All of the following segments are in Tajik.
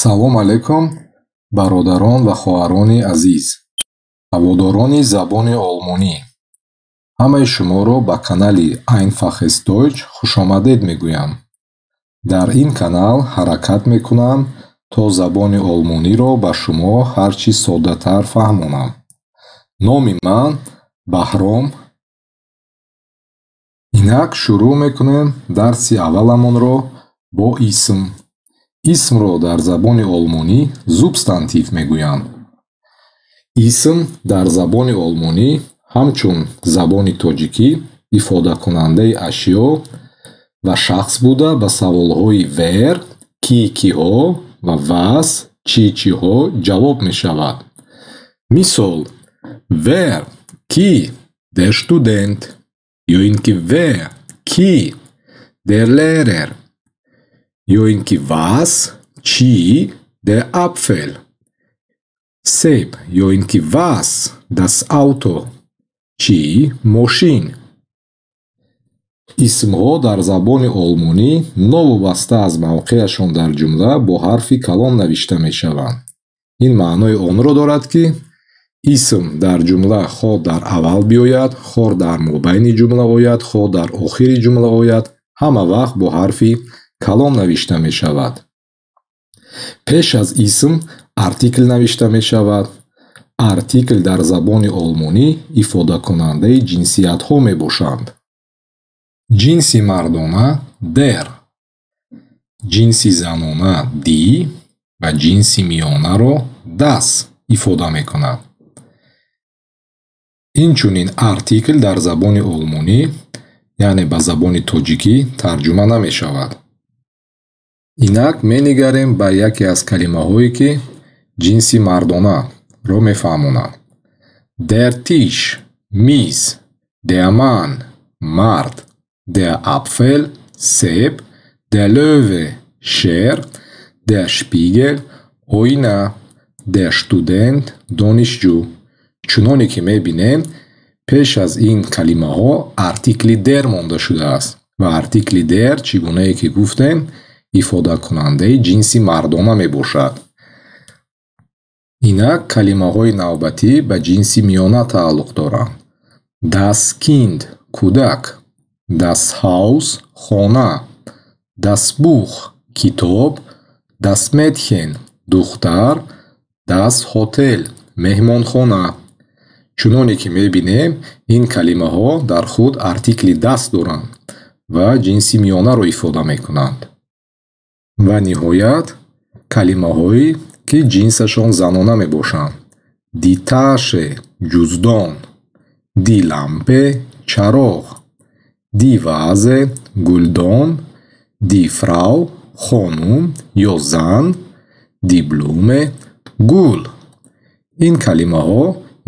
салом алайкум бародарон ва хоҳарони азиз, ҳаводорони забони олмонӣ. ҳамаи шуморо ба канали Einfach ist Deutsch хушомадед мегӯям. дар ин канал ҳаракат мекунам то забони олмониро ба шумо ҳарчи соддатар фаҳмонам. номи ман Баҳром. инак шурӯъ мекунем дарси авваламонро бо исм. исмро дар забони олмонӣ зубстантив мегӯянд. исм дар забони олмонӣ ҳамчун забони тоҷикӣ ифодакунандаи ашё ва шахс буда ба саволҳои вер, ки киҳо ва вас, чи чихо ҷавоб мешавад. мисол: Wer, ki, der Student. ё ин ки wer, ki, der Lehrer. ё ин ки was, chi, der Apfel. себ, ё ин ки was, das Auto. чи, мошин. исмҳо дар забони олмонӣ новобаста аз мавқеашон дар ҷумла бо ҳарфи калон навишта мешаванд. ин маънои онро дорад ки исм дар ҷумла хоҳ дар аввал биёяд, хоҳ дар мобайни ҷумла ояд, хоҳ дар охири ҷумла ояд, ҳама вақт бо ҳарфи калон навишта мешавад. пеш аз исм артикл навишта мешавад. артикл дар забони олмонӣ ифодакунандаи ҷинсиятҳо мебошанд. ҷинси мардона der, ҷинси занона die ва ҷинси миёнаро das ифода мекунад. инчунин артикл дар забони олмонӣ, яъне ба забони тоҷикӣ тарҷума намешавад. инак менигарем ба яке аз калимаҳое ки ҷинси мардонаро мефаҳмонанд. Der Tisch, миз, der Mann, мард, der Apfel, себ, der Löwe, шер, der Spiegel, оина, der Student, донишҷӯ. чуноне ки мебинем, пеш аз ин калимаҳо артикли der монда шудааст ва артикли der чӣ гунае ки гуфтем ифодакунандаи ҷинси мардона мебошад. инак калимаҳои навбатӣ ба ҷинси миёна тааллуқ доранд. Das Kind, кӯдак. Das Haus, хона. Das Buch, китоб. Das Mädchen, духтар. Das Hotel, меҳмонхона. чуноне ки мебинем, ин калимаҳо дар худ артикли das доранд ва ҷинси миёнаро ифода мекунанд. ва ниҳоят калимаҳое ки ҷинсашон занона мебошанд. Die Tasche, ҷуздон. Die Lampe, чароғ. Die Vase, гулдон. Die Frau, хонум ё зан. Die Blume, гул. ин калимаҳо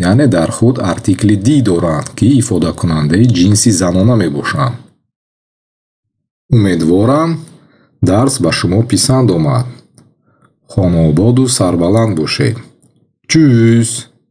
яъне дар худ артикли ди доранд ки ифодакунандаи ҷинси занона мебошанд. умедворам дарс ба шумо писанд омад. хонободу сарбаланд бошед. Tschüss.